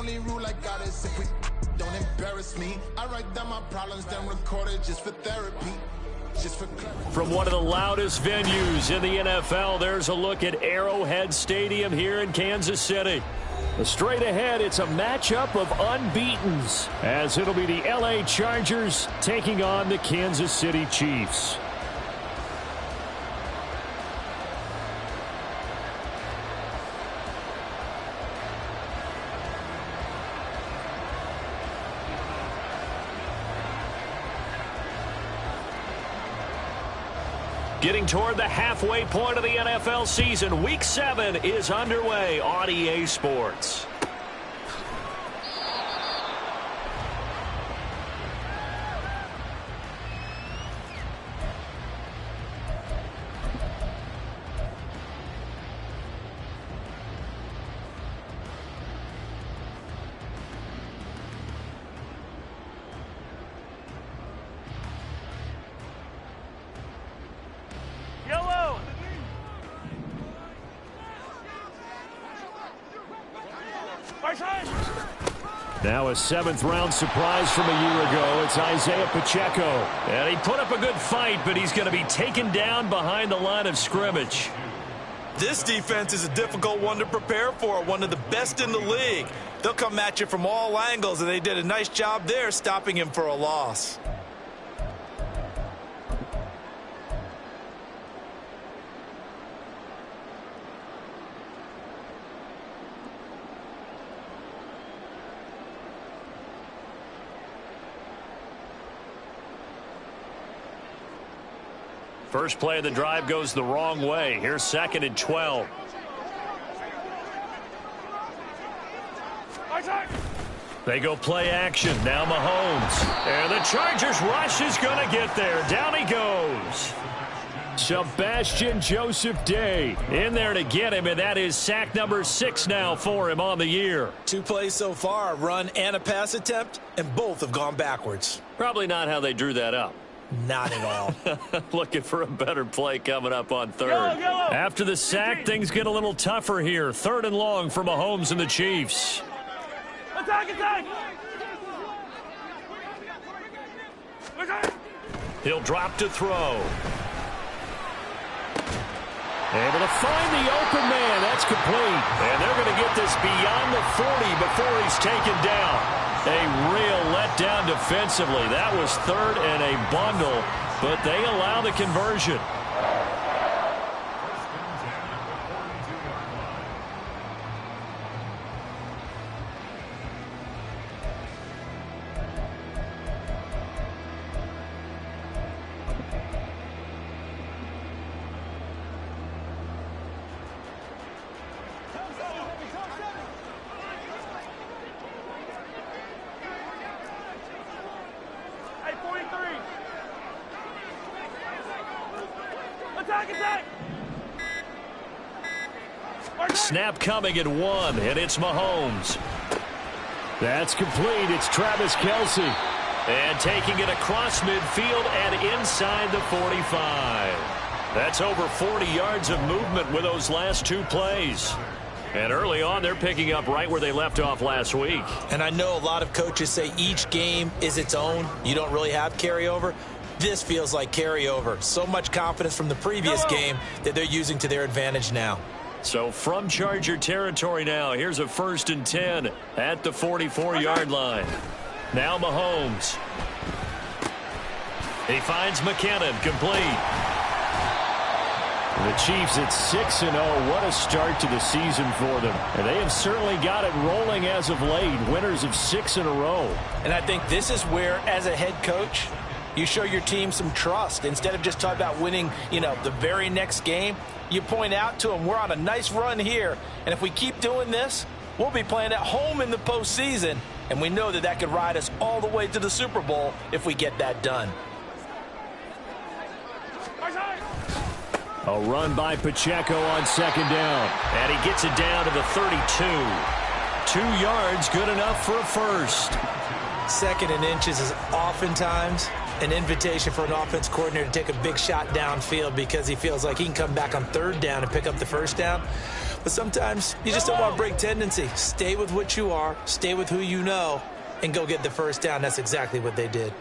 only rule I got is if we don't embarrass me. I write down my problems, then record it just for therapy. From one of the loudest venues in the NFL, there's a look at Arrowhead Stadium here in Kansas City. Straight ahead, it's a matchup of unbeatens, as it'll be the LA Chargers taking on the Kansas City Chiefs. Getting toward the halfway point of the NFL season, Week 7 is underway on EA Sports. Now a seventh-round surprise from a year ago. It's Isaiah Pacheco. And he put up a good fight, but he's going to be taken down behind the line of scrimmage. This defense is a difficult one to prepare for, one of the best in the league. They'll come at you from all angles, and they did a nice job there stopping him for a loss. First play of the drive goes the wrong way. Here's 2nd and 12. They go play action. Now Mahomes. And the Chargers rush is going to get there. Down he goes. Sebastian Joseph Day in there to get him, and that is sack number 6 now for him on the year. 2 plays so far, a run and a pass attempt, and both have gone backwards. Probably not how they drew that up. Not at all. Looking for a better play coming up on 3rd. After the sack, things get a little tougher here. 3rd and long for Mahomes and the Chiefs. Attack! He'll drop to throw. Able to find the open man. That's complete. And they're going to get this beyond the 40 before he's taken down. A real letdown defensively. That was 3rd and a bundle, but they allow the conversion. Snap coming at 1, and it's Mahomes. That's complete. It's Travis Kelce. And taking it across midfield and inside the 45. That's over 40 yards of movement with those last 2 plays. And early on, they're picking up right where they left off last week. And I know a lot of coaches say each game is its own. You don't really have carryover. This feels like carryover. So much confidence from the previous game that they're using to their advantage now. So from Charger territory now, here's a 1st and 10 at the 44-yard line. Now Mahomes. He finds McKinnon, complete. The Chiefs at 6-0. What a start to the season for them. And they have certainly got it rolling as of late. Winners of 6 in a row. And I think this is where, as a head coach, you show your team some trust. Instead of just talking about winning, the very next game, you point out to them, we're on a nice run here. And if we keep doing this, we'll be playing at home in the postseason. And we know that that could ride us all the way to the Super Bowl if we get that done. A run by Pacheco on 2nd down. And he gets it down to the 32. 2 yards, good enough for a first. 2nd and inches is oftentimes an invitation for an offense coordinator to take a big shot downfield because he feels like he can come back on 3rd down and pick up the 1st down. But sometimes you just don't want to break tendency. Stay with what you are, stay with who you know, and go get the first down. That's exactly what they did.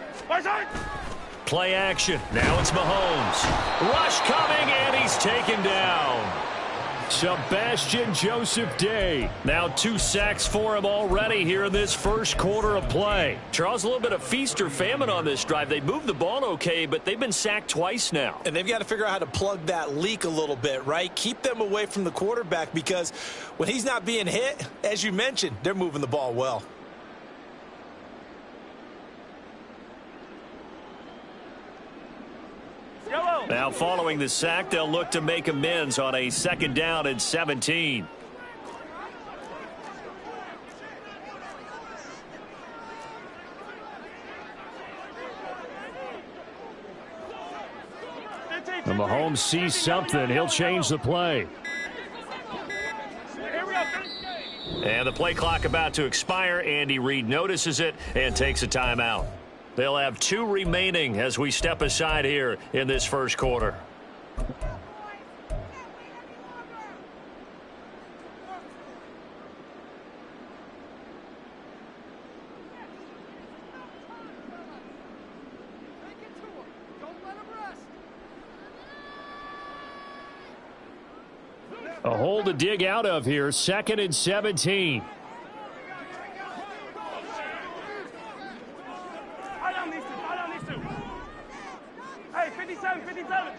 Play action. Now it's Mahomes. Rush coming, and he's taken down. Sebastian Joseph Day. Now 2 sacks for him already here in this first quarter of play. Charles, a little bit of feast or famine on this drive. They moved the ball okay, but they've been sacked twice now. And they've got to figure out how to plug that leak a little bit, right? Keep them away from the quarterback, because when he's not being hit, as you mentioned, they're moving the ball well. Now following the sack, they'll look to make amends on a 2nd down and 17. And Mahomes sees something. He'll change the play. And the play clock about to expire. Andy Reid notices it and takes a timeout. They'll have 2 remaining as we step aside here in this first quarter. A hole to dig out of here. 2nd and 17. Hey, 57, 57.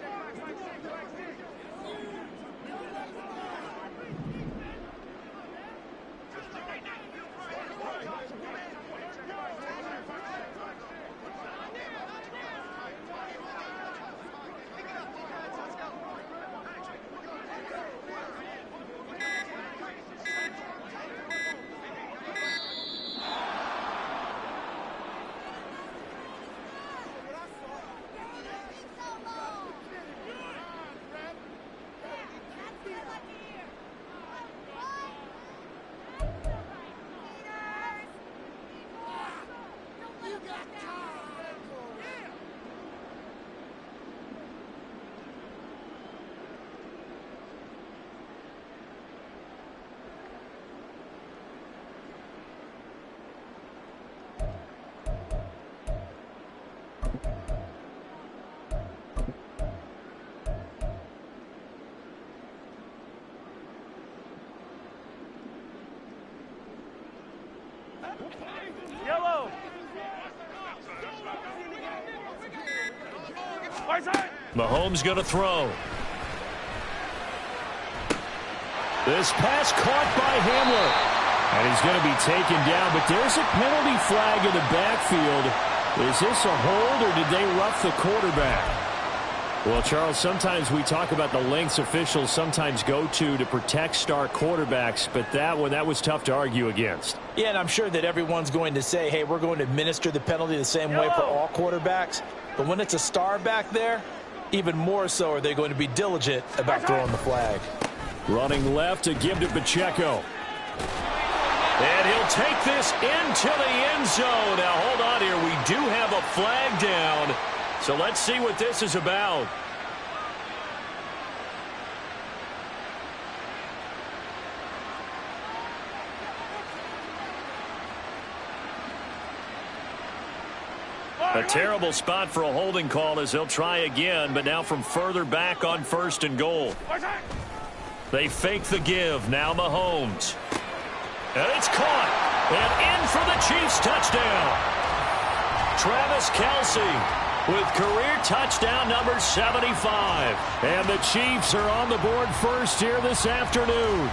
Yellow. Mahomes going to throw. This pass caught by Hamler. And he's going to be taken down, but there's a penalty flag in the backfield. Is this a hold, or did they rough the quarterback? Well, Charles, sometimes we talk about the lengths officials sometimes go to protect star quarterbacks, but that was tough to argue against. Yeah, and I'm sure that everyone's going to say, hey, we're going to administer the penalty the same way for all quarterbacks. But when it's a star back there, even more so are they going to be diligent about throwing the flag. Running left to give to Pacheco. And he'll take this into the end zone. Now, hold on here. We do have a flag down. So let's see what this is about. A terrible spot for a holding call as they'll try again, but now from further back on 1st and goal. They fake the give. Now Mahomes. And it's caught. And in for the Chiefs touchdown. Travis Kelce with career touchdown number 75. And the Chiefs are on the board first here this afternoon.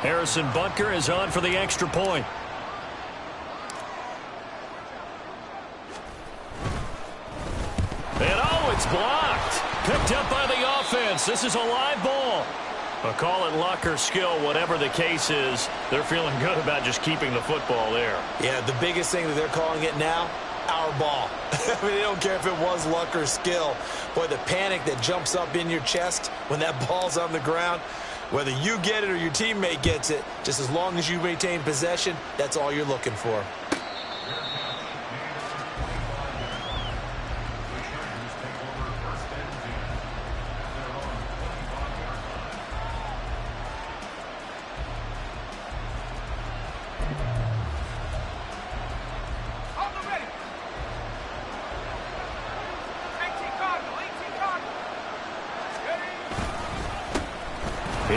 Harrison Butker is on for the extra point. And oh, it's blocked. Picked up by the offense. This is a live ball. I'll call it luck or skill, whatever the case is. They're feeling good about just keeping the football there. Yeah, the biggest thing that they're calling it now, our ball. I mean, they don't care if it was luck or skill. Boy, the panic that jumps up in your chest when that ball's on the ground, whether you get it or your teammate gets it, just as long as you maintain possession, that's all you're looking for.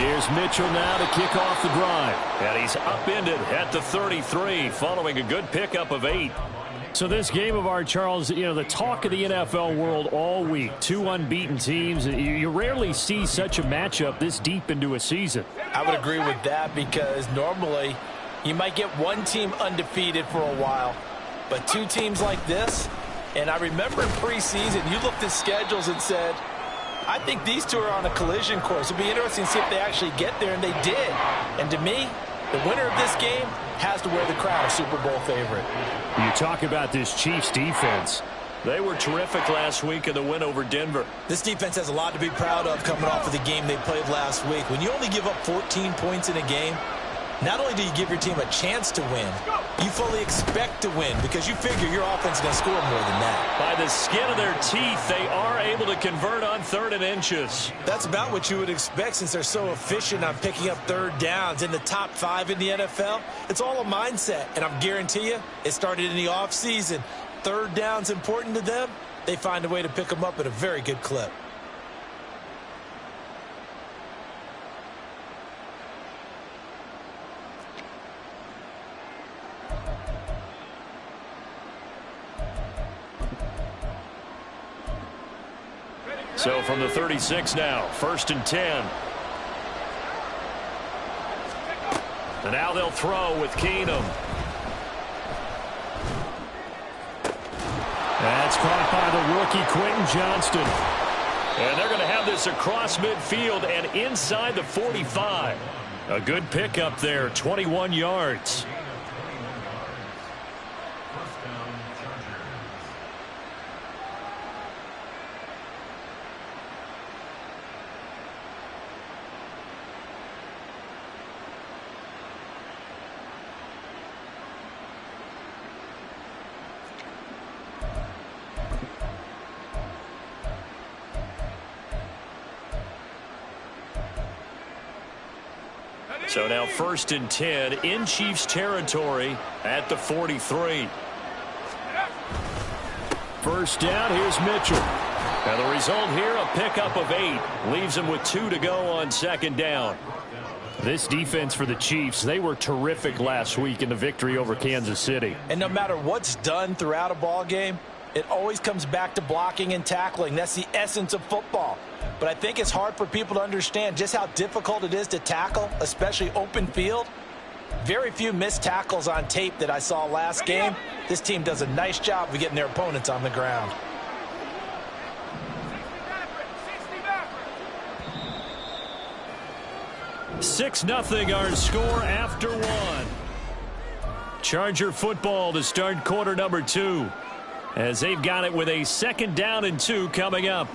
Here's Mitchell now to kick off the drive. And he's upended at the 33 following a good pickup of 8. So this game of ours, Charles, you know, the talk of the NFL world all week. 2 unbeaten teams. You rarely see such a matchup this deep into a season. I would agree with that because normally you might get one team undefeated for a while. But 2 teams like this, and I remember in preseason you looked at schedules and said, I think these 2 are on a collision course. It'll be interesting to see if they actually get there, and they did. And to me, the winner of this game has to wear the crown of Super Bowl favorite. You talk about this Chiefs defense. They were terrific last week in the win over Denver. This defense has a lot to be proud of coming off of the game they played last week. When you only give up 14 points in a game, not only do you give your team a chance to win, you fully expect to win because you figure your offense is going to score more than that. By the skin of their teeth, they are able to convert on 3rd and inches. That's about what you would expect since they're so efficient on picking up 3rd downs. In the top 5 in the NFL, it's all a mindset, and I guarantee you it started in the offseason. 3rd down's important to them. They find a way to pick them up at a very good clip. So from the 36 now, 1st and 10. And now they'll throw with Keenum. That's caught by the rookie Quentin Johnston. And they're going to have this across midfield and inside the 45. A good pickup there, 21 yards. So now 1st and 10 in Chiefs territory at the 43. 1st down, here's Mitchell. And the result here, a pickup of 8. Leaves him with 2 to go on 2nd down. This defense for the Chiefs, they were terrific last week in the victory over Kansas City. And no matter what's done throughout a ball game, it always comes back to blocking and tackling. That's the essence of football. But I think it's hard for people to understand just how difficult it is to tackle, especially open field. Very few missed tackles on tape that I saw last game. This team does a nice job of getting their opponents on the ground. Six 0 our score after 1. Charger football to start quarter number 2. As they've got it with a 2nd down and 2 coming up.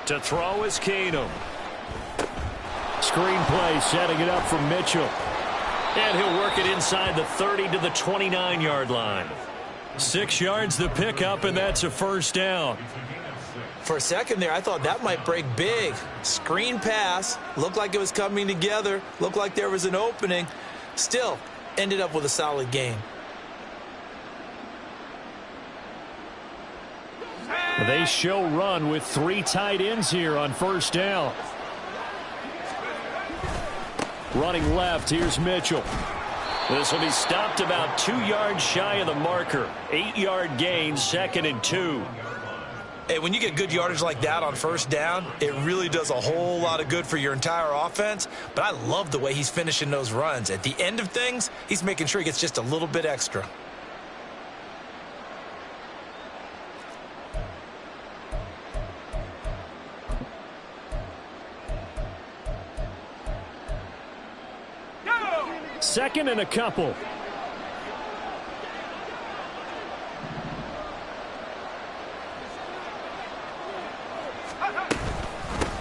To throw is Keenum. Screenplay setting it up for Mitchell. And he'll work it inside the 30 to the 29-yard line. 6 yards the pickup, and that's a 1st down. For a second there, I thought that might break big. Screen pass. Looked like it was coming together. Looked like there was an opening. Still, ended up with a solid game. They show run with 3 tight ends here on 1st down. Running left, here's Mitchell. This will be stopped about 2 yards shy of the marker. 8-yard gain, 2nd and 2. Hey, when you get good yardage like that on 1st down, it really does a whole lot of good for your entire offense. But I love the way he's finishing those runs. At the end of things, he's making sure he gets just a little bit extra. Second and a couple.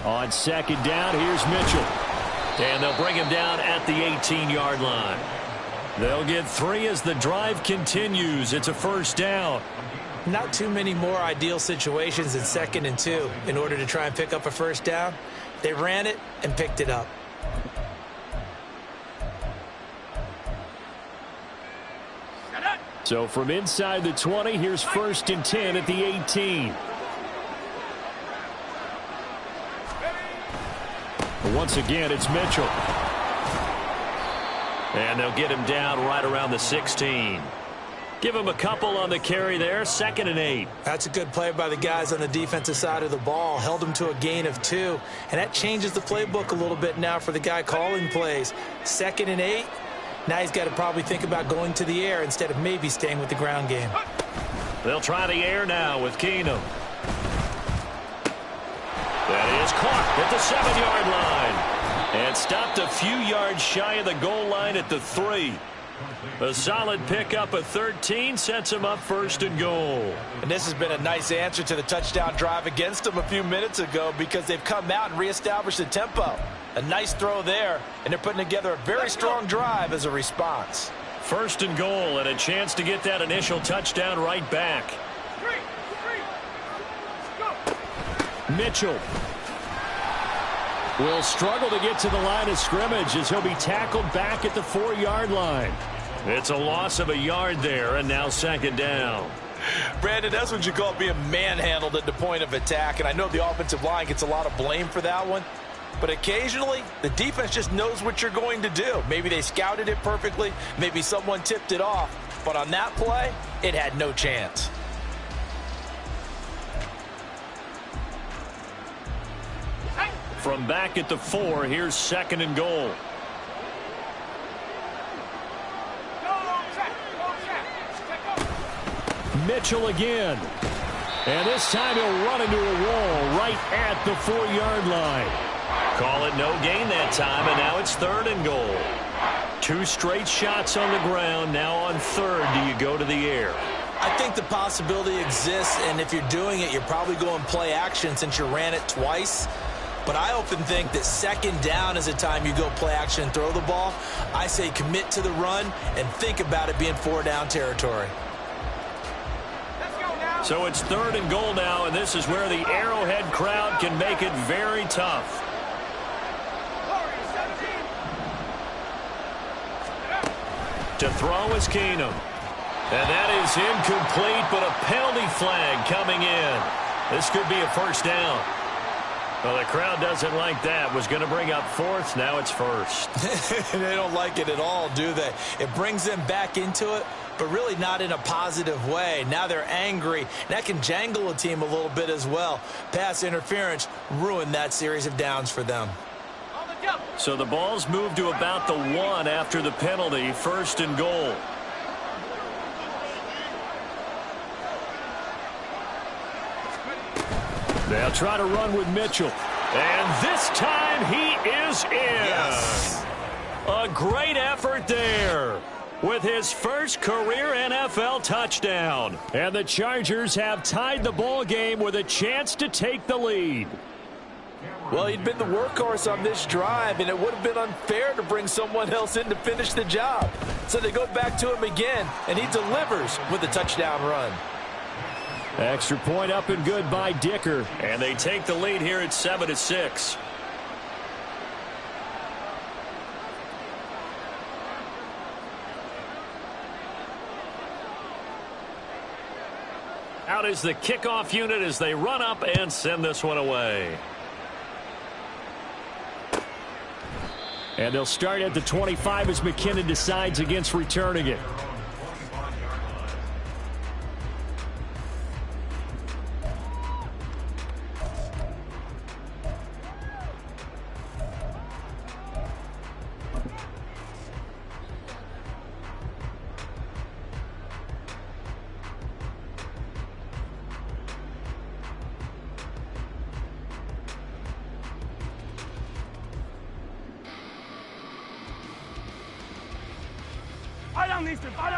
On 2nd down, here's Mitchell. And they'll bring him down at the 18-yard line. They'll get 3 as the drive continues. It's a 1st down. Not too many more ideal situations than 2nd and 2 in order to try and pick up a 1st down. They ran it and picked it up. So from inside the 20, here's 1st and 10 at the 18. Once again, it's Mitchell. And they'll get him down right around the 16. Give him a couple on the carry there, 2nd and 8. That's a good play by the guys on the defensive side of the ball. Held him to a gain of 2. And that changes the playbook a little bit now for the guy calling plays. 2nd and 8. Now he's got to probably think about going to the air instead of maybe staying with the ground game. They'll try the air now with Keenum. That is caught at the 7-yard line. And stopped a few yards shy of the goal line at the 3. A solid pickup of 13 sets him up 1st and goal. And this has been a nice answer to the touchdown drive against them a few minutes ago because they've come out and reestablished the tempo. A nice throw there, and they're putting together a very strong drive as a response. 1st and goal and a chance to get that initial touchdown right back. Mitchell will struggle to get to the line of scrimmage as he'll be tackled back at the 4-yard line. It's a loss of a yard there, and now 2nd down. Brandon, that's what you call being manhandled at the point of attack, and I know the offensive line gets a lot of blame for that one. But occasionally, the defense just knows what you're going to do. Maybe they scouted it perfectly. Maybe someone tipped it off. But on that play, it had no chance. From back at the 4, here's 2nd and goal. Mitchell again. And this time he'll run into a wall right at the 4-yard line. Call it no gain that time, and now it's 3rd and goal. 2 straight shots on the ground. Now on 3rd, do you go to the air? I think the possibility exists, and if you're doing it, you're probably going play action since you ran it twice. But I often think that 2nd down is a time you go play action and throw the ball. I say commit to the run and think about it being 4-down territory. So it's 3rd and goal now, and this is where the Arrowhead crowd can make it very tough. To throw is Keenum. And that is incomplete, but a penalty flag coming in. This could be a 1st down. Well, the crowd doesn't like that. Was going to bring up 4th. Now it's 1st. They don't like it at all, do they? It brings them back into it, but really not in a positive way. Now they're angry. That can jangle a team a little bit as well. Pass interference ruined that series of downs for them. So the ball's moved to about the 1 after the penalty. 1st and goal. They'll try to run with Mitchell. And this time he is in. Yes. A great effort there with his first career NFL touchdown. And the Chargers have tied the ball game with a chance to take the lead. Well, he'd been the workhorse on this drive, and it would have been unfair to bring someone else in to finish the job. So they go back to him again, and he delivers with a touchdown run. Extra point up and good by Dicker. And they take the lead here at 7-6. Out is the kickoff unit as they run up and send this one away. And they'll start at the 25 as McKinnon decides against returning it.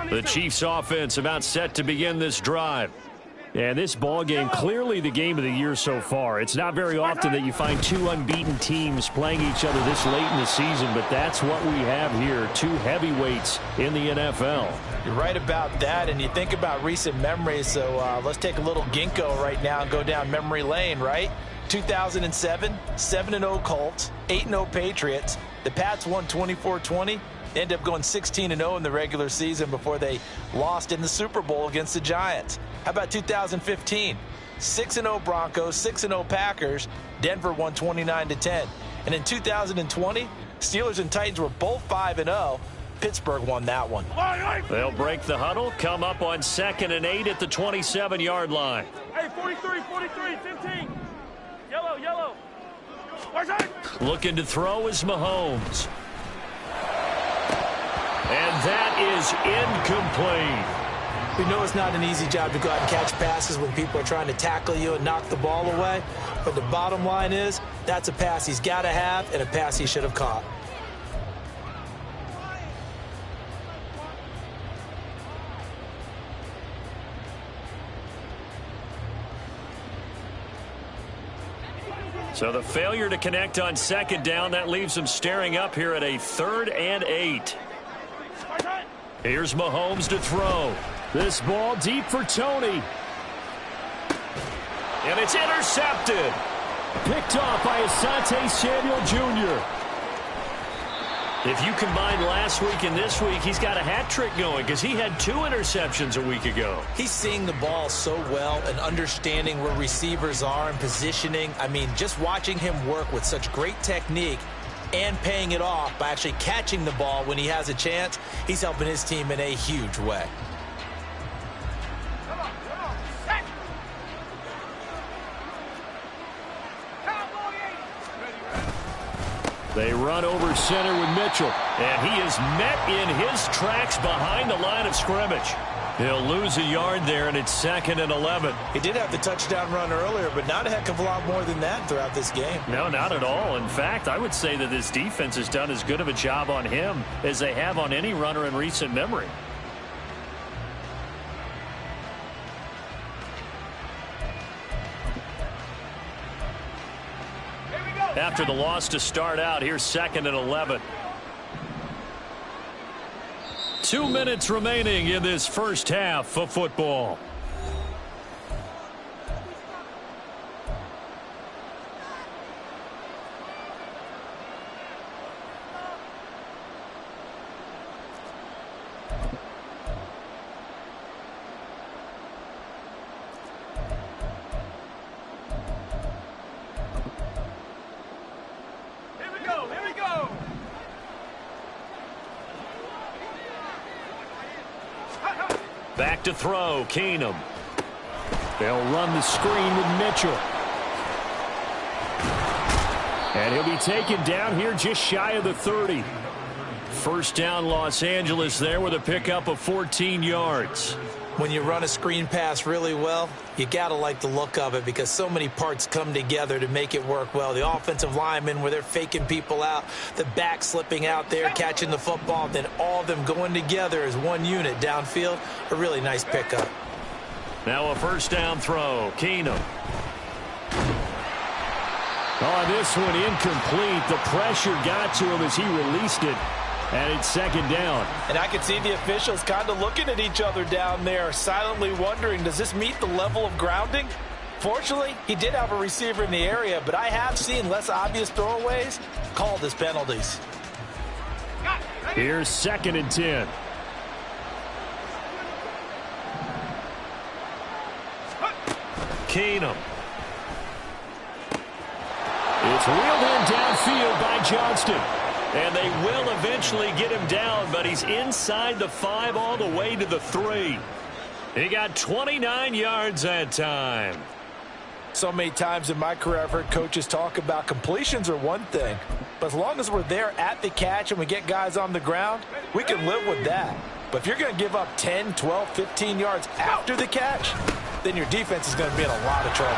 The Chiefs offense about set to begin this drive. And this ball game, clearly the game of the year so far. It's not very often that you find 2 unbeaten teams playing each other this late in the season, but that's what we have here, 2 heavyweights in the NFL. You're right about that, and you think about recent memories, so let's take a little ginkgo right now and go down memory lane, right? 2007, 7-0 Colts, 8-0 Patriots. The Pats won 24-20. They ended up going 16-0 in the regular season before they lost in the Super Bowl against the Giants. How about 2015? 6-0 Broncos, 6-0 Packers. Denver won 29-10. And in 2020, Steelers and Titans were both 5-0. Pittsburgh won that one. They'll break the huddle, come up on 2nd and 8 at the 27-yard line. Hey, 43, 15. Yellow. Looking to throw is Mahomes. And that is incomplete. We know it's not an easy job to go out and catch passes when people are trying to tackle you and knock the ball away. But the bottom line is, that's a pass he's got to have and a pass he should have caught. So the failure to connect on 2nd down, that leaves them staring up here at a 3rd and 8. Here's Mahomes to throw. This ball deep for Tony. And it's intercepted. Picked off by Asante Samuel Jr. If you combine last week and this week, he's got a hat trick going because he had 2 interceptions a week ago. He's seeing the ball so well and understanding where receivers are and positioning. I mean, just watching him work with such great technique and paying it off by actually catching the ball when he has a chance, he's helping his team in a huge way. They run over center with Mitchell, and he is met in his tracks behind the line of scrimmage. He'll lose a yard there, and it's 2nd and 11. He did have the touchdown run earlier, but not a heck of a lot more than that throughout this game. No, not at all. In fact, I would say that this defense has done as good of a job on him as they have on any runner in recent memory. After the loss to start out, here's 2nd and 11. 2 minutes remaining in this first half of football. Back to throw, Keenum. They'll run the screen with Mitchell. And he'll be taken down here just shy of the 30. First down, Los Angeles there with a pickup of 14 yards. When you run a screen pass really well, you got to like the look of it because so many parts come together to make it work well. The offensive linemen where they're faking people out, the back slipping out there, catching the football, then all of them going together as one unit downfield. A really nice pickup. Now a first down throw, Keenum. Oh, this one incomplete. The pressure got to him as he released it. And it's 2nd down. And I could see the officials kind of looking at each other down there, silently wondering, does this meet the level of grounding? Fortunately, he did have a receiver in the area, but I have seen less obvious throwaways called as penalties. Here's 2nd and 10. Keenum. It's wheeled in downfield by Johnston. And they will eventually get him down, but he's inside the 5 all the way to the 3. He got 29 yards that time. So many times in my career I've heard coaches talk about completions are one thing, but as long as we're there at the catch and we get guys on the ground, we can live with that. But if you're going to give up 10, 12, 15 yards after the catch, then your defense is going to be in a lot of trouble.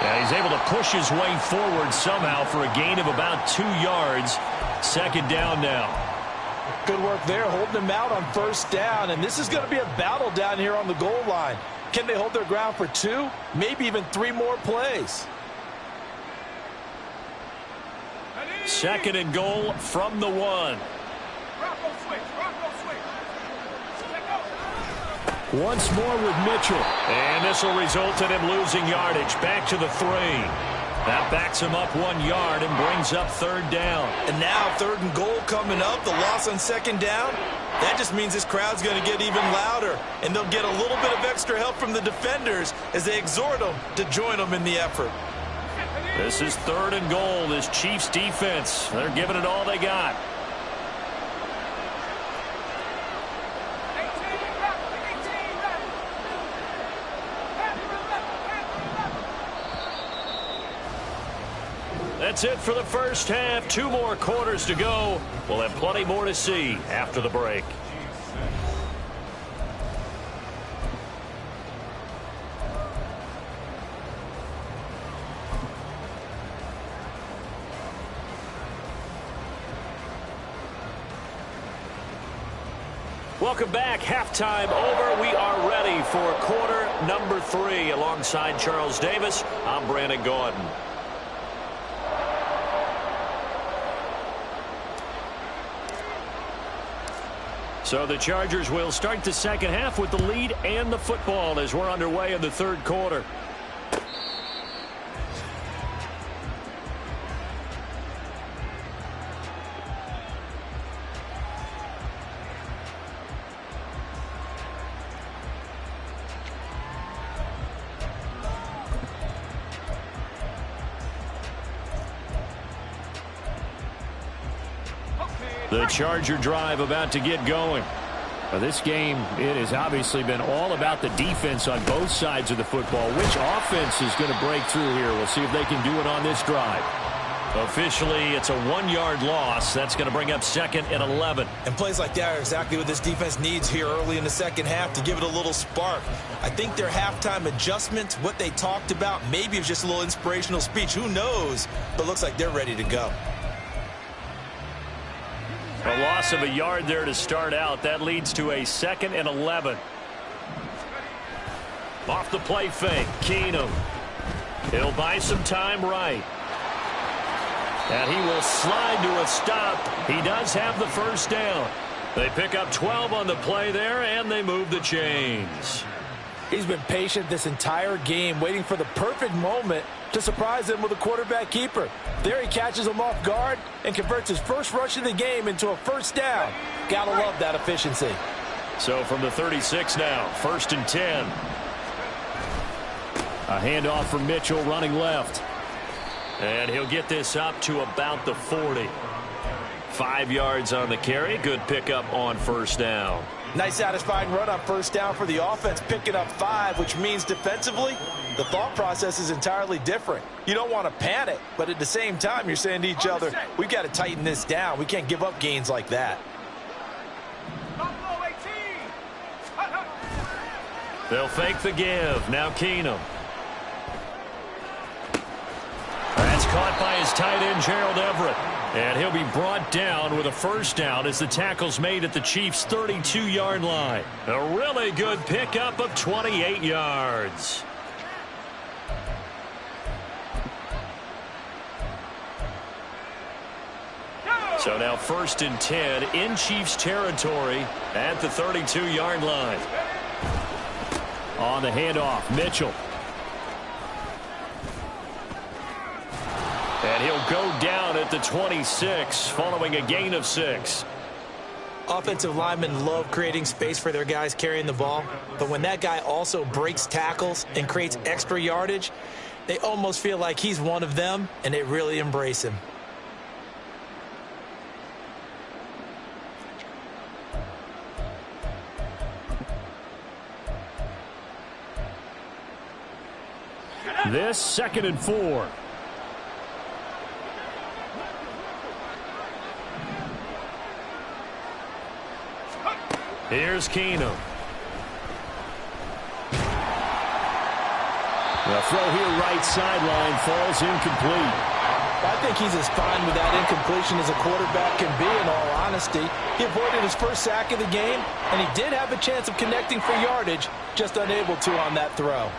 Yeah, he's able to push his way forward somehow for a gain of about 2 yards. 2nd down now. Good work there, holding them out on first down, and this is going to be a battle down here on the goal line. Can they hold their ground for 2, maybe even 3 more plays? 2nd and goal from the 1. Once more with Mitchell. And this will result in him losing yardage. Back to the 3. That backs him up 1 yard and brings up 3rd down. And now 3rd and goal coming up, the loss on 2nd down. That just means this crowd's going to get even louder, and they'll get a little bit of extra help from the defenders as they exhort them to join them in the effort. This is 3rd and goal. This Chiefs defense, they're giving it all they got. That's it for the first half. 2 more quarters to go. We'll have plenty more to see after the break. Welcome back. Halftime over. We are ready for quarter number 3. Alongside Charles Davis, I'm Brandon Gordon. So the Chargers will start the second half with the lead and the football as we're underway in the 3rd quarter. The Charger drive about to get going. Well, this game, it has obviously been all about the defense on both sides of the football. Which offense is going to break through here? We'll see if they can do it on this drive. Officially, it's a 1-yard loss. That's going to bring up 2nd and 11. And plays like that are exactly what this defense needs here early in the second half to give it a little spark. I think their halftime adjustments, what they talked about, maybe it was just a little inspirational speech. Who knows? But it looks like they're ready to go. A loss of 1 yard there to start out. That leads to a 2nd and 11. Off the play fake, Keenum. He'll buy some time right. And he will slide to a stop. He does have the 1st down. They pick up 12 on the play there, and they move the chains. He's been patient this entire game, waiting for the perfect moment to surprise them with a quarterback keeper. There he catches him off guard and converts his first rush of the game into a 1st down. Gotta love that efficiency. So from the 36 now, 1st and 10. A handoff from Mitchell running left. And he'll get this up to about the 40. 5 yards on the carry. Good pickup on 1st down. Nice satisfying run on 1st down for the offense, picking up 5, which means defensively, the thought process is entirely different. You don't want to panic, but at the same time, you're saying to each other, we've got to tighten this down. We can't give up gains like that. They'll fake the give. Now Keenum. That's caught by his tight end, Gerald Everett. And he'll be brought down with a 1st down as the tackle's made at the Chiefs' 32-yard line. A really good pickup of 28 yards. So now 1st and 10 in Chiefs territory at the 32-yard line. On the handoff, Mitchell. And he'll go down at the 26 following a gain of 6. Offensive linemen love creating space for their guys carrying the ball, but when that guy also breaks tackles and creates extra yardage, they almost feel like he's one of them, and they really embrace him. This 2nd and 4. Here's Keenum. The throw here right sideline falls incomplete. I think he's as fine with that incompletion as a quarterback can be, in all honesty. He avoided his 1st sack of the game, and he did have a chance of connecting for yardage, just unable to on that throw.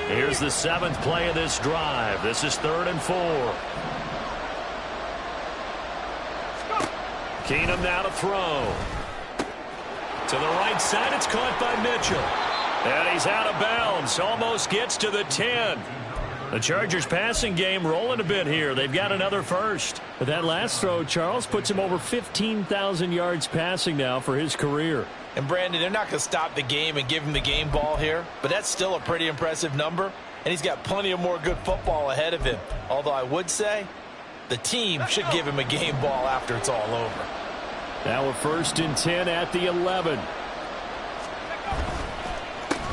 Here's the 7th play of this drive. This is 3rd and 4. Keenum now to throw. To the right side, it's caught by Mitchell. And he's out of bounds. Almost gets to the 10. The Chargers passing game rolling a bit here. They've got another first. But that last throw, Charles, puts him over 15,000 yards passing now for his career. And Brandon, they're not going to stop the game and give him the game ball here, but that's still a pretty impressive number, and he's got plenty of more good football ahead of him. Although I would say the team should give him a game ball after it's all over. Now a 1st and 10 at the 11.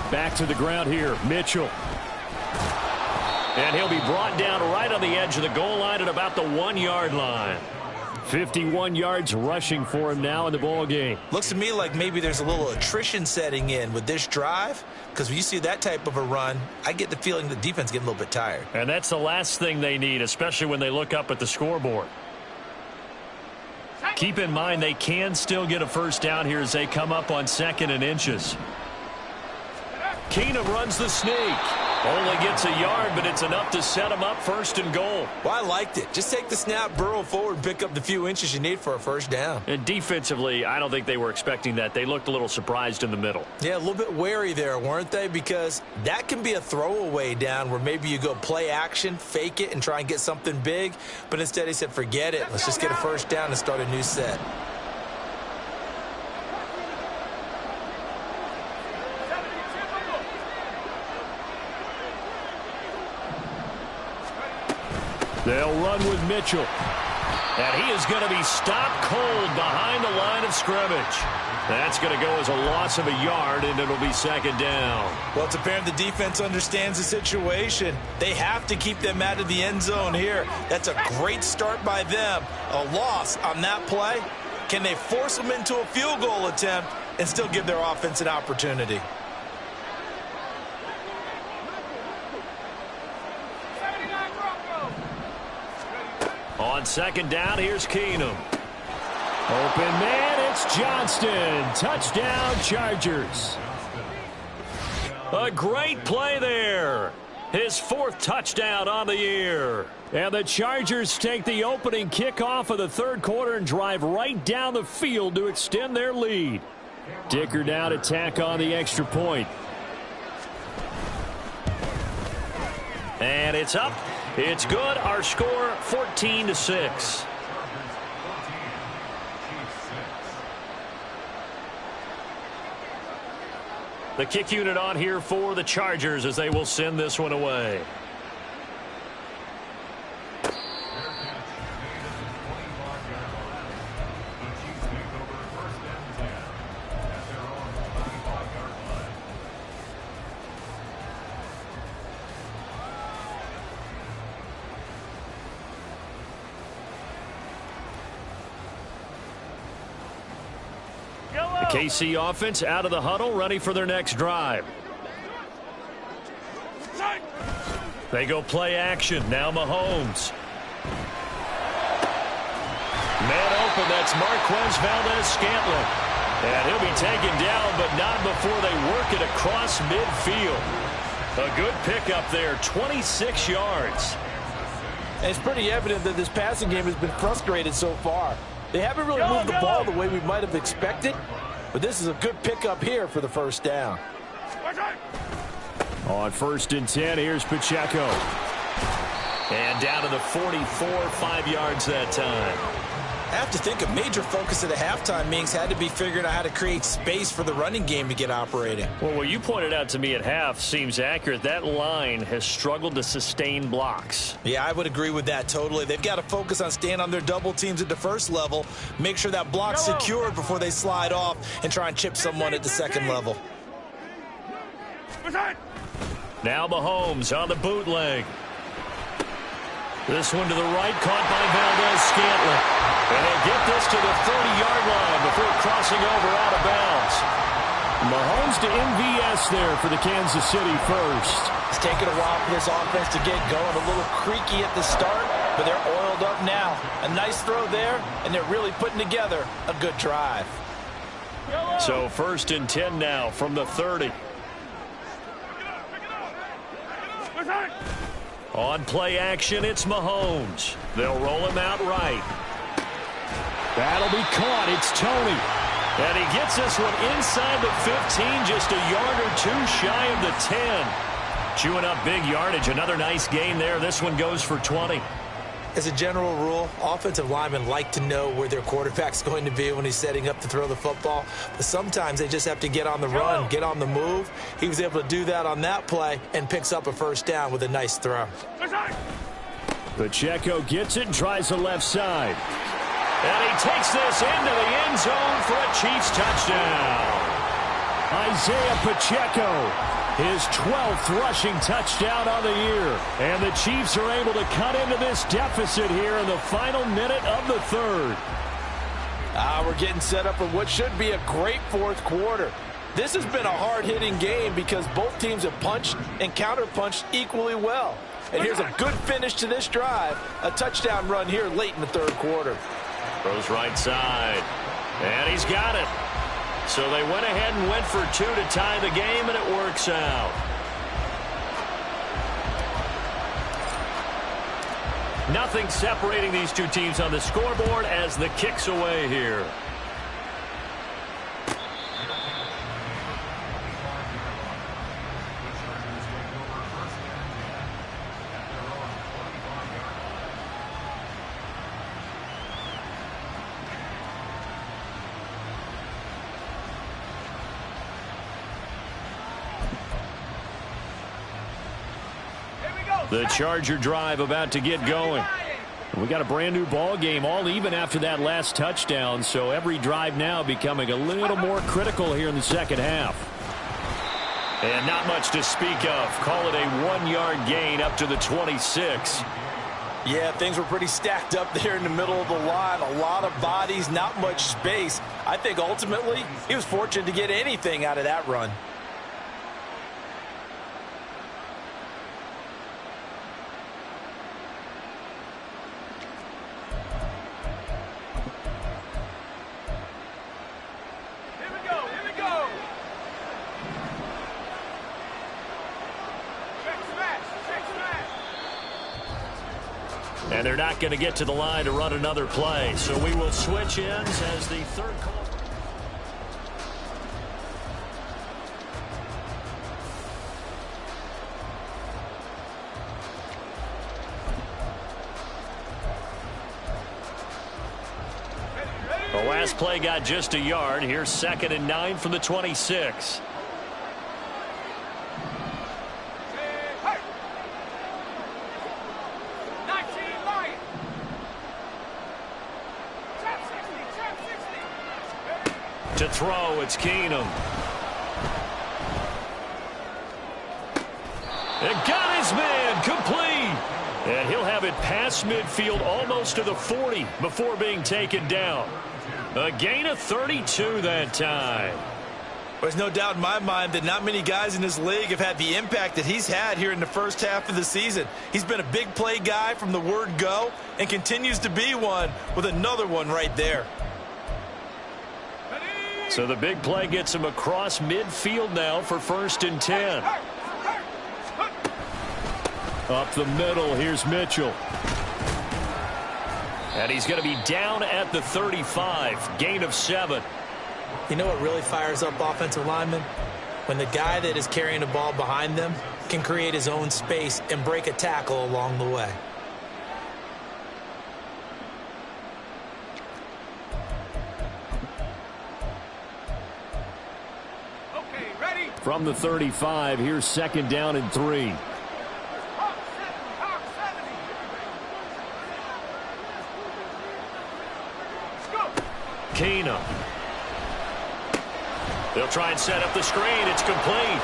Back to the ground here, Mitchell. And he'll be brought down right on the edge of the goal line at about the 1-yard line. 51 yards rushing for him now in the ball game. Looks to me like maybe there's a little attrition setting in with this drive, because when you see that type of a run, I get the feeling the defense getting a little bit tired. And that's the last thing they need, especially when they look up at the scoreboard. Keep in mind they can still get a first down here as they come up on 2nd and inches. Keenum runs the sneak. Only gets a yard, but it's enough to set him up 1st and goal. Well, I liked it. Just take the snap, burrow forward, and pick up the few inches you need for a first down. And defensively, I don't think they were expecting that. They looked a little surprised in the middle. Yeah, a little bit wary there, weren't they? Because that can be a throwaway down where maybe you go play action, fake it, and try and get something big. But instead he said, forget it. Let's just get a first down and start a new set. They'll run with Mitchell. And he is going to be stopped cold behind the line of scrimmage. That's going to go as a loss of a yard, and it'll be 2nd down. Well, it's apparent the defense understands the situation. They have to keep them out of the end zone here. That's a great start by them. A loss on that play. Can they force them into a field goal attempt and still give their offense an opportunity? On 2nd down, here's Keenum. Open man, it's Johnston. Touchdown, Chargers. A great play there. His 4th touchdown on the year. And the Chargers take the opening kickoff of the 3rd quarter and drive right down the field to extend their lead. Dicker now to tack on the extra point. And it's up. It's good. Our score, 14-6. The kick unit on here for the Chargers as they will send this one away. KC offense out of the huddle, ready for their next drive. They go play action. Now Mahomes. Man open, that's Marquez Valdez-Scantling. And he'll be taken down, but not before they work it across midfield. A good pickup there, 26 yards. And it's pretty evident that this passing game has been frustrated so far. They haven't really moved the ball the way we might have expected. But this is a good pickup here for the first down. On 1st and 10, here's Pacheco. And down to the 44, 5 yards that time. I have to think a major focus of the halftime meetings had to be figuring out how to create space for the running game to get operating. Well, what you pointed out to me at half seems accurate. That line has struggled to sustain blocks. Yeah, I would agree with that totally. They've got to focus on staying on their double teams at the first level, make sure that block's secured before they slide off and try and chip someone at the second level. Now Mahomes on the bootleg. This one to the right, caught by Valdez-Scantling. And they'll get this to the 30-yard line before crossing over out of bounds. Mahomes to MVS there for the Kansas City first. It's taken a while for this offense to get going. A little creaky at the start, but they're oiled up now. A nice throw there, and they're really putting together a good drive. So 1st and 10 now from the 30. On play action, it's Mahomes. They'll roll him out right. That'll be caught. It's Tony. And he gets this one inside the 15, just a yard or two shy of the 10. Chewing up big yardage. Another nice gain there. This one goes for 20. As a general rule, offensive linemen like to know where their quarterback's going to be when he's setting up to throw the football. But sometimes they just have to get on the run, get on the move. He was able to do that on that play and picks up a first down with a nice throw. Pacheco gets it and tries the left side. And he takes this into the end zone for a Chiefs touchdown. Isaiah Pacheco, his 12th rushing touchdown on the year. And the Chiefs are able to cut into this deficit here in the final minute of the third. We're getting set up for what should be a great fourth quarter. This has been a hard-hitting game because both teams have punched and counterpunched equally well. And here's a good finish to this drive. A touchdown run here late in the third quarter. Throws right side. And he's got it. So they went ahead and went for two to tie the game, and it works out. Nothing separating these two teams on the scoreboard as the kick's away here. The Charger drive about to get going. We got a brand new ball game, all even after that last touchdown, so every drive now becoming a little more critical here in the second half. And not much to speak of. Call it a 1-yard gain up to the 26. Yeah, things were pretty stacked up there in the middle of the line. A lot of bodies, not much space. I think ultimately he was fortunate to get anything out of that run. And they're not going to get to the line to run another play. So we will switch ends as the third call. The last play got just a yard. Here's 2nd and 9 from the 26. To throw, it's Keenum. And got his man complete. And he'll have it past midfield almost to the 40 before being taken down. A gain of 32 that time. There's no doubt in my mind that not many guys in this league have had the impact that he's had here in the first half of the season. He's been a big play guy from the word go and continues to be one with another one right there. So the big play gets him across midfield now for 1st and 10. Up the middle, here's Mitchell. And he's going to be down at the 35. Gain of 7. You know what really fires up offensive linemen? When the guy that is carrying the ball behind them can create his own space and break a tackle along the way. From the 35, here's 2nd down and 3. Keenum. They'll try and set up the screen. It's complete.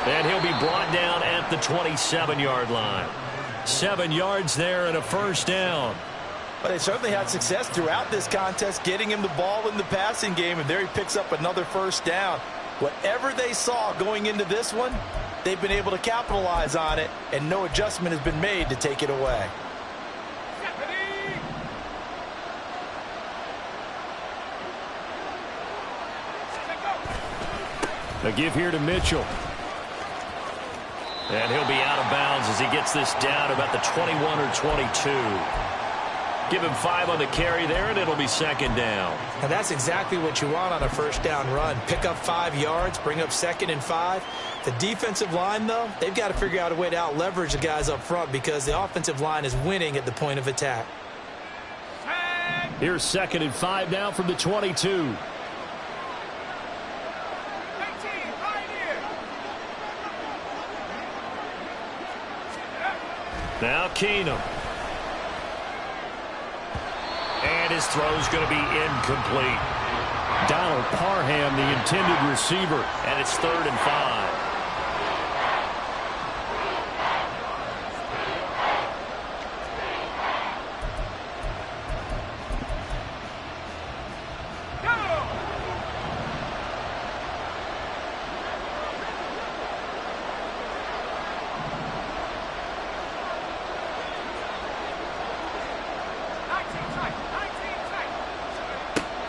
And he'll be brought down at the 27-yard line. 7 yards there and a first down. But they certainly had success throughout this contest, getting him the ball in the passing game, and there he picks up another first down. Whatever they saw going into this one, they've been able to capitalize on it, and no adjustment has been made to take it away. A give here to Mitchell. And he'll be out of bounds as he gets this down about the 21 or 22. Give him 5 on the carry there, and it'll be second down. And that's exactly what you want on a first down run. Pick up 5 yards, bring up 2nd and 5. The defensive line, though, they've got to figure out a way to out-leverage the guys up front because the offensive line is winning at the point of attack. Here's 2nd and 5 now from the 22. Now Keenum. And his throw's going to be incomplete. Donald Parham, the intended receiver, and it's 3rd and 5.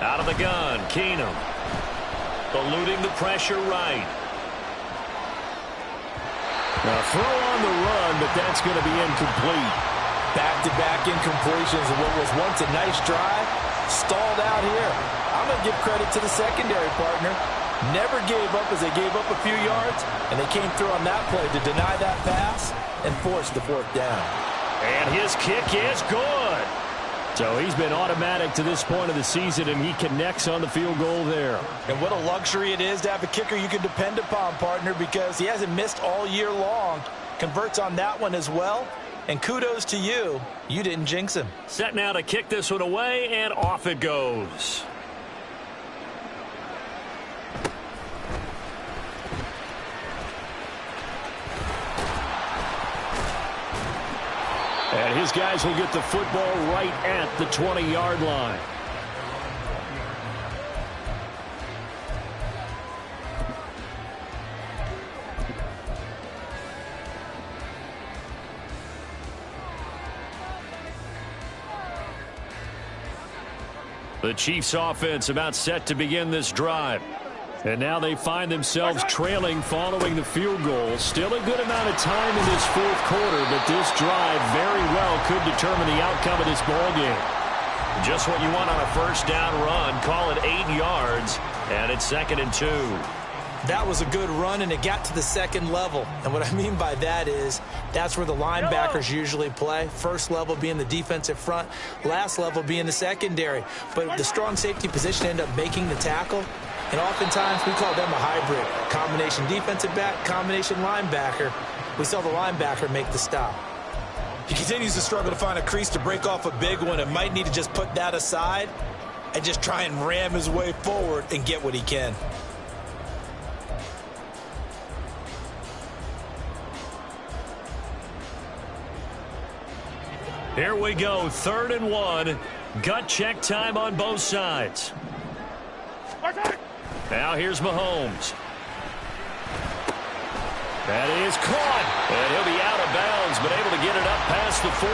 Out of the gun, Keenum. Eluding the pressure right. Now throw on the run, but that's going to be incomplete. Back-to-back incompletions of what was once a nice drive. Stalled out here. I'm going to give credit to the secondary partner. Never gave up as they gave up a few yards, and they came through on that play to deny that pass and force the 4th down. And his kick is good. So he's been automatic to this point of the season, and he connects on the field goal there. And what a luxury it is to have a kicker you can depend upon, partner, because he hasn't missed all year long. Converts on that one as well. And kudos to you. You didn't jinx him. Set now to kick this one away, and off it goes. And his guys will get the football right at the 20-yard line. The Chiefs offense about set to begin this drive. And now they find themselves trailing following the field goal. Still a good amount of time in this 4th quarter, but this drive very well could determine the outcome of this ball game. Just what you want on a first down run. Call it 8 yards, and it's 2nd and 2. That was a good run, and it got to the 2nd level. And what I mean by that is that's where the linebackers usually play. First level being the defensive front, last level being the secondary. But the strong safety position ended up making the tackle. And oftentimes we call them a hybrid. Combination defensive back, combination linebacker. We saw the linebacker make the stop. He continues to struggle to find a crease to break off a big one and might need to just put that aside and just try and ram his way forward and get what he can. Here we go, 3rd and 1. Gut check time on both sides. Now here's Mahomes. That is caught. And he'll be out of bounds, but able to get it up past the 45.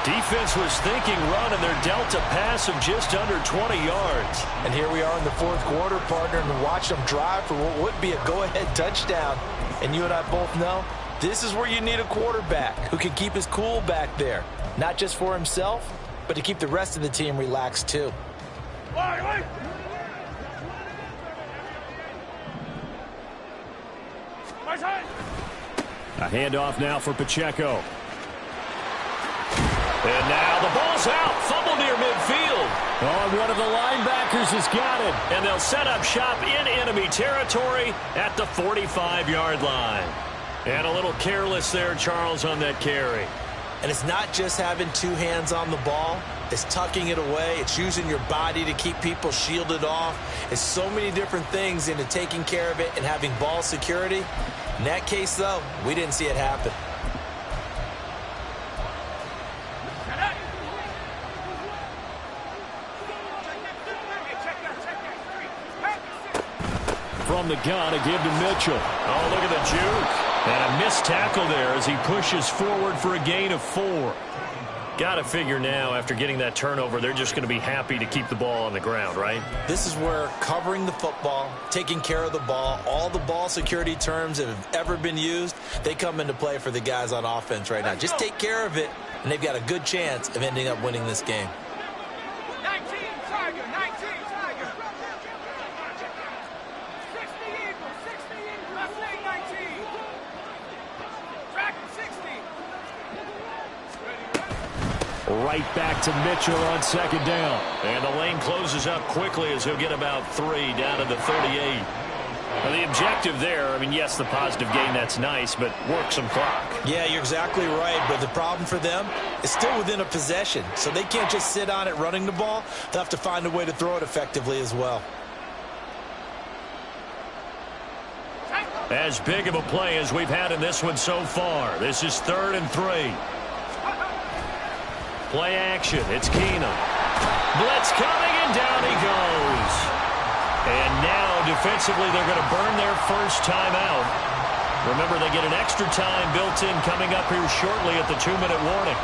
Defense was thinking run, and they're dealt a pass of just under 20 yards. And here we are in the 4th quarter, partner, and watch them drive for what would be a go-ahead touchdown. And you and I both know this is where you need a quarterback who can keep his cool back there. Not just for himself, but to keep the rest of the team relaxed too. A handoff now for Pacheco. And now the ball's out. Fumble near midfield. Oh, one of the linebackers has got it. And they'll set up shop in enemy territory at the 45-yard line. And a little careless there, Charles, on that carry. And it's not just having 2 hands on the ball. It's tucking it away. It's using your body to keep people shielded off. It's so many different things into taking care of it and having ball security. In that case, though, we didn't see it happen. From the gun, a give to Mitchell. Oh, look at the juke. And a missed tackle there as he pushes forward for a gain of 4. Got to figure now, after getting that turnover, they're just going to be happy to keep the ball on the ground, right? This is where covering the football, taking care of the ball, all the ball security terms that have ever been used, they come into play for the guys on offense right now. Just take care of it, and they've got a good chance of ending up winning this game. 19, Tiger, 19, Tiger. 60 Eagles, 60 Eagles. I say 19. Track 60. Right back to Mitchell on second down. And the lane closes up quickly as he'll get about 3 down to the 38. Well, the objective there, I mean, yes, the positive gain, that's nice, but work some clock. Yeah, you're exactly right, but the problem for them is still within a possession, so they can't just sit on it running the ball. They'll have to find a way to throw it effectively as well. As big of a play as we've had in this one so far. This is 3rd and 3. Play action. It's Keenum. Blitz coming, and down he goes. And now, defensively, they're going to burn their first timeout. Remember, they get an extra time built in coming up here shortly at the 2-minute warning.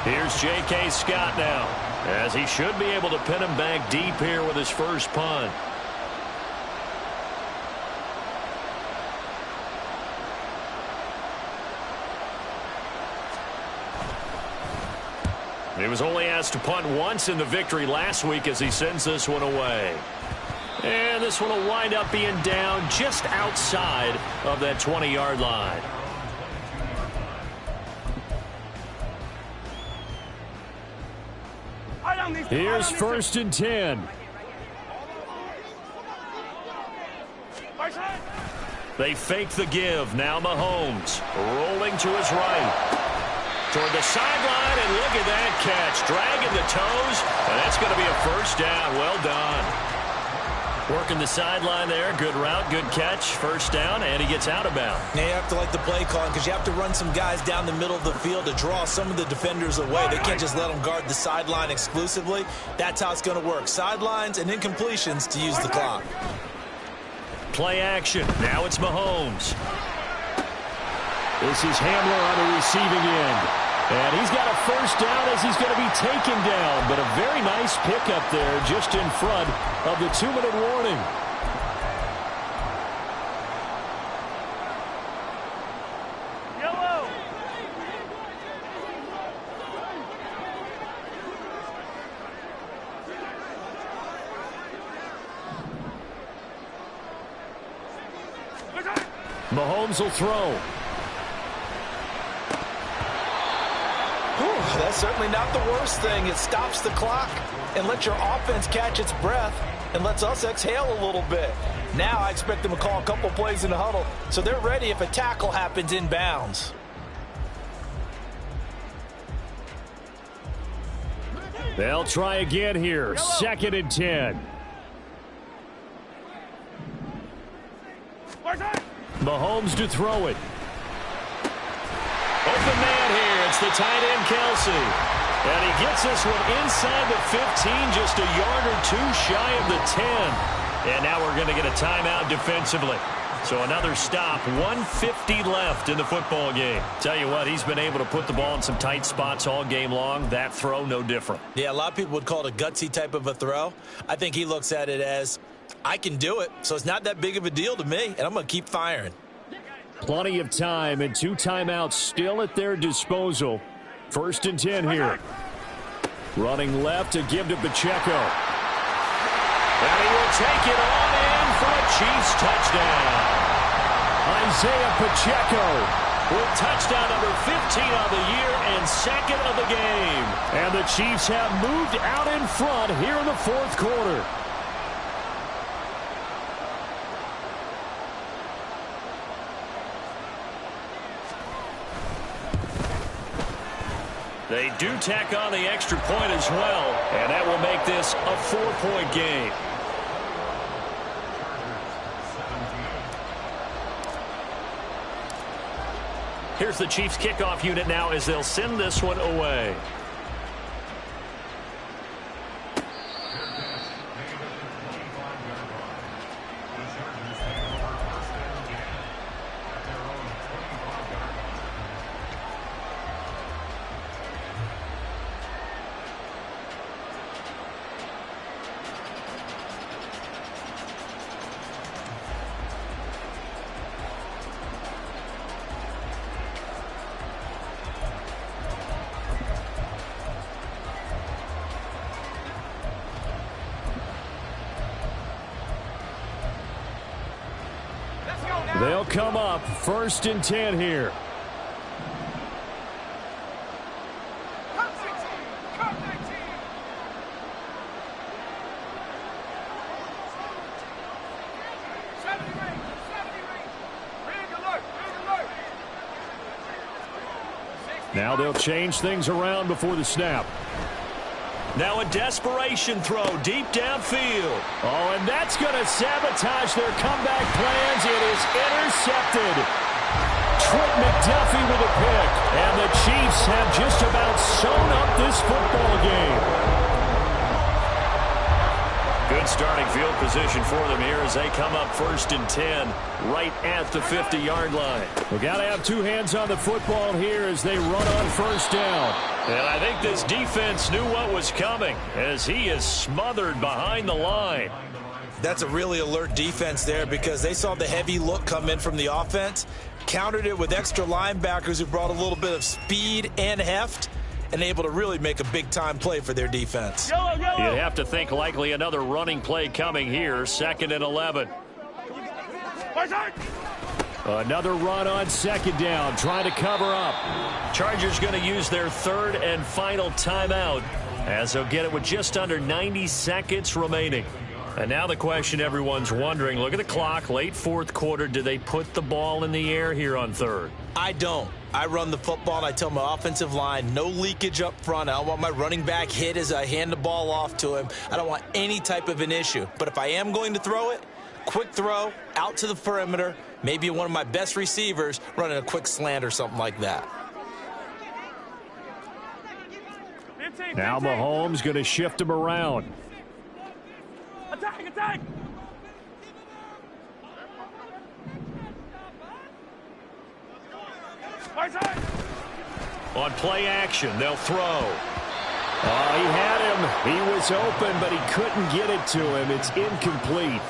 Here's J.K. Scott now, as he should be able to pin him back deep here with his first punt. He was only asked to punt once in the victory last week as he sends this one away. And this one will wind up being down just outside of that 20-yard line. Here's 1st and 10. They fake the give. Now Mahomes rolling to his right. Toward the sideline, and look at that catch. Dragging the toes, and that's going to be a first down. Well done. Working the sideline there. Good route, good catch. First down, and he gets out of bounds. Now you have to like the play calling because you have to run some guys down the middle of the field to draw some of the defenders away. They can't just let them guard the sideline exclusively. That's how it's going to work. Sidelines and incompletions to use the clock. Play action. Now it's Mahomes. This is Hamler on the receiving end. And he's got a first down as he's going to be taken down. But a very nice pickup there just in front of the 2-minute warning. Yellow. Mahomes will throw. That's certainly not the worst thing. It stops the clock and lets your offense catch its breath and lets us exhale a little bit. Now I expect them to call a couple plays in the huddle so they're ready if a tackle happens in bounds. They'll try again here. 2nd and 10. Mahomes to throw it. Open man here. It's the tight end, Kelsey. And he gets this one inside the 15, just a yard or two shy of the 10. And now we're going to get a timeout defensively. So another stop, 1:50 left in the football game. Tell you what, he's been able to put the ball in some tight spots all game long. That throw, no different. Yeah, a lot of people would call it a gutsy type of a throw. I think he looks at it as, I can do it, so it's not that big of a deal to me, and I'm going to keep firing. Plenty of time and 2 timeouts still at their disposal. 1st and 10 here. Running left to give to Pacheco. And he will take it on in for a Chiefs touchdown. Isaiah Pacheco with touchdown number 15 on the year and 2nd of the game. And the Chiefs have moved out in front here in the 4th quarter. They do tack on the extra point as well, and that will make this a 4-point game. Here's the Chiefs kickoff unit now as they'll send this one away. come up. 1st and 10 here. Cut 16. Cut 19. Now they'll change things around before the snap. Now a desperation throw deep downfield. Oh, and that's going to sabotage their comeback plans. It is intercepted. Trent McDuffie with a pick. And the Chiefs have just about sewn up this football game. Good starting field position for them here as they come up 1st and 10 right at the 50-yard line. We got to have two hands on the football here as they run on 1st down. And I think this defense knew what was coming as he is smothered behind the line. That's a really alert defense there because they saw the heavy look come in from the offense, countered it with extra linebackers who brought a little bit of speed and heft, and able to really make a big-time play for their defense. You'd have to think likely another running play coming here, 2nd and 11. Another run on 2nd down, trying to cover up. Chargers going to use their 3rd and final timeout as they'll get it with just under 90 seconds remaining. And now the question everyone's wondering, look at the clock, late 4th quarter, do they put the ball in the air here on 3rd? I don't. I run the football, and I tell my offensive line, no leakage up front. I don't want my running back hit as I hand the ball off to him. I don't want any type of an issue. But if I am going to throw it, quick throw, out to the perimeter, maybe one of my best receivers running a quick slant or something like that. Now Mahomes going to shift him around. Attack, attack. On play action, they'll throw. Oh, he had him. He was open, but he couldn't get it to him. It's incomplete.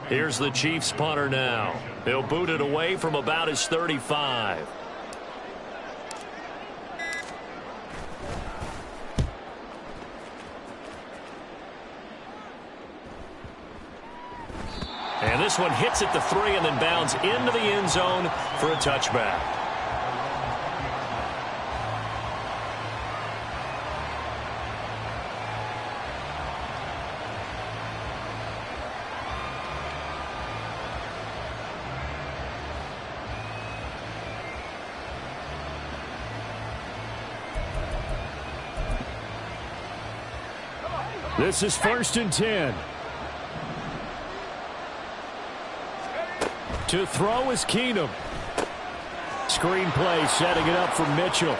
Here's the Chiefs punter now. He'll boot it away from about his 35. And this one hits at the 3 and then bounds into the end zone for a touchback. This is 1st and 10. To throw is Keenum. Screen play setting it up for Mitchell.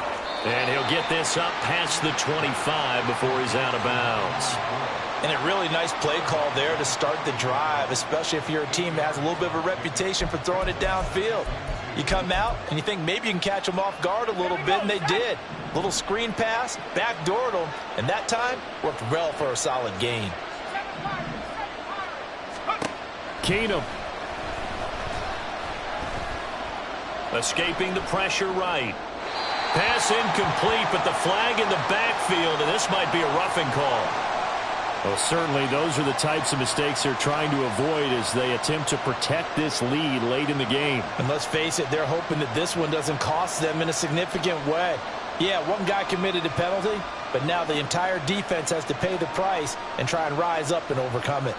And he'll get this up past the 25 before he's out of bounds. And a really nice play call there to start the drive, especially if you're a team that has a little bit of a reputation for throwing it downfield. You come out and you think maybe you can catch them off guard a little bit, and they did. Little screen pass, backdoored them, and that time worked well for a solid gain. Keenum. Escaping the pressure right. Pass incomplete, but the flag in the backfield, and this might be a roughing call. Well, certainly those are the types of mistakes they're trying to avoid as they attempt to protect this lead late in the game. And let's face it, they're hoping that this one doesn't cost them in a significant way. Yeah, one guy committed a penalty, but now the entire defense has to pay the price and try and rise up and overcome it.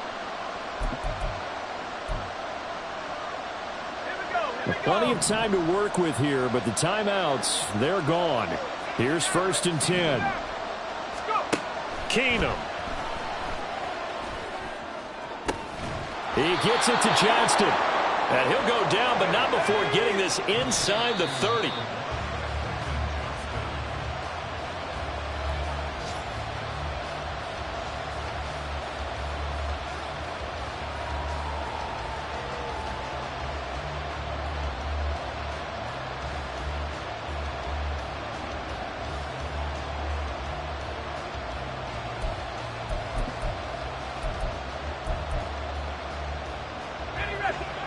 Plenty of time to work with here, but the timeouts, they're gone. Here's 1st and 10. Keenum. He gets it to Johnston. And he'll go down, but not before getting this inside the 30.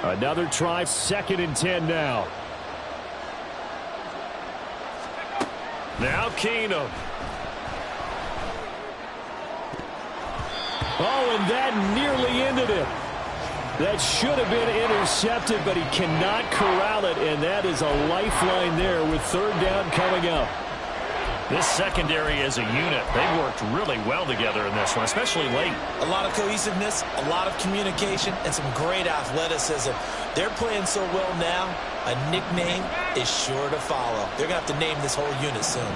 Another try, 2nd and 10 now. Now Keenum. Oh, and that nearly ended it. That should have been intercepted, but he cannot corral it, and that is a lifeline there with 3rd down coming up. This secondary as a unit, they've worked really well together in this one, especially late. A lot of cohesiveness, a lot of communication, and some great athleticism. They're playing so well now, a nickname is sure to follow. They're going to have to name this whole unit soon.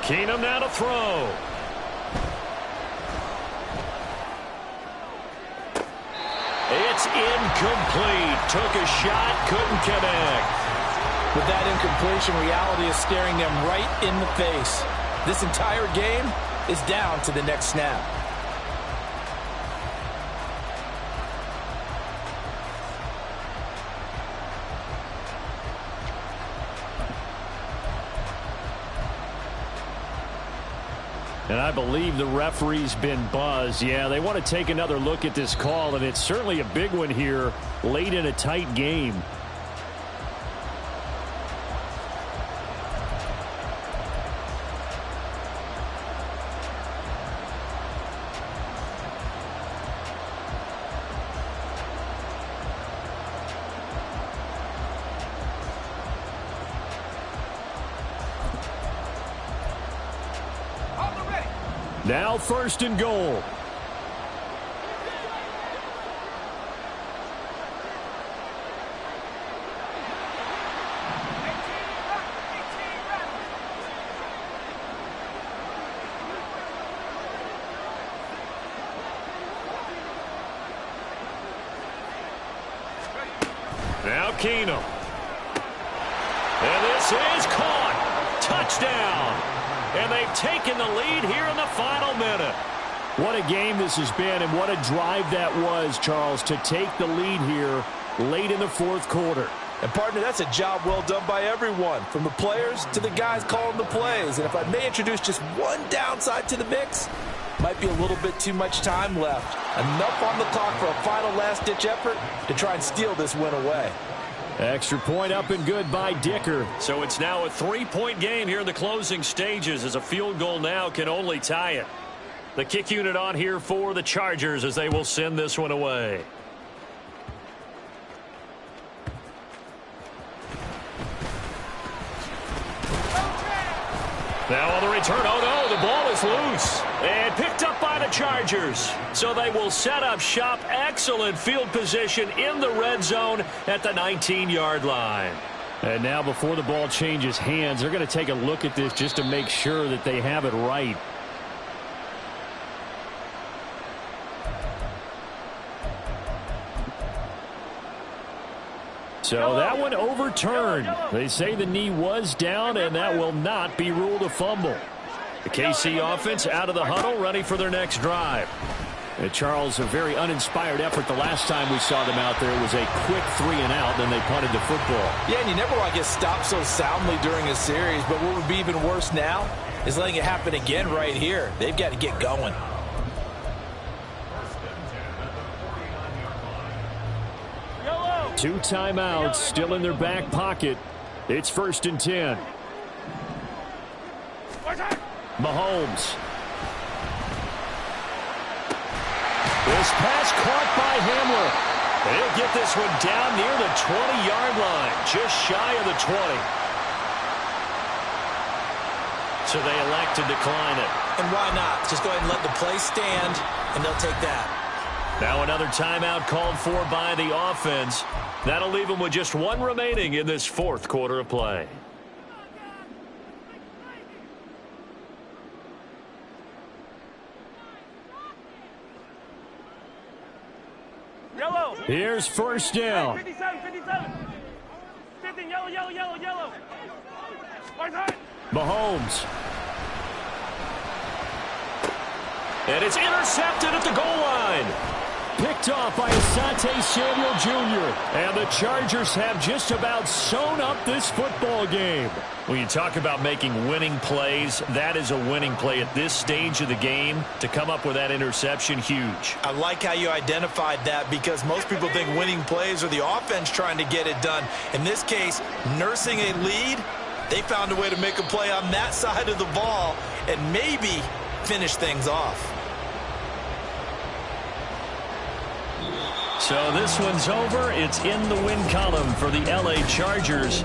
Keenum now to throw. It's incomplete. Took a shot, couldn't connect. With that incompletion, reality is staring them right in the face. This entire game is down to the next snap. And I believe the referee's been buzzed. Yeah, they want to take another look at this call, and it's certainly a big one here late in a tight game. Now 1st and goal. Now Keenum. And this is caught. Touchdown. And they've taken the lead here in the final minute. What a game this has been, and what a drive that was, Charles, to take the lead here late in the 4th quarter. And, partner, that's a job well done by everyone, from the players to the guys calling the plays. And if I may introduce just one downside to the mix, might be a little bit too much time left. Enough on the clock for a final last-ditch effort to try and steal this win away. Extra point up and good by Dicker. So it's now a 3-point game here in the closing stages, as a field goal now can only tie it. The kick unit on here for the Chargers as they will send this one away. Now on the return, oh no, the ball is loose. And picked up by the Chargers. So they will set up shop. Excellent field position in the red zone at the 19-yard line. And now before the ball changes hands, they're going to take a look at this just to make sure that they have it right. So that one overturned. They say the knee was down, and that will not be ruled a fumble. The KC offense out of the huddle, ready for their next drive. And Charles, a very uninspired effort the last time we saw them out there. It was a quick 3-and-out, then they punted the football. Yeah, and you never want to get stopped so soundly during a series, but what would be even worse now is letting it happen again right here. They've got to get going. Two timeouts still in their back pocket. It's 1st and 10. Mahomes. This pass caught by Hamler. They'll get this one down near the 20-yard line, just shy of the 20. So they elect to decline it. And why not? Just go ahead and let the play stand, and they'll take that. Now another timeout called for by the offense. That'll leave them with just one remaining in this 4th quarter of play. Yellow. Here's 1st down. 57, 57. 15, yellow, yellow, yellow, yellow. Right side. Mahomes. And it's intercepted at the goal line. picked off by Asante Samuel Jr. And the Chargers have just about sewn up this football game. When you talk about making winning plays, that is a winning play at this stage of the game. To come up with that interception, huge. I like how you identified that, because most people think winning plays are the offense trying to get it done. In this case, nursing a lead, they found a way to make a play on that side of the ball and maybe finish things off. So this one's over. It's in the win column for the LA Chargers.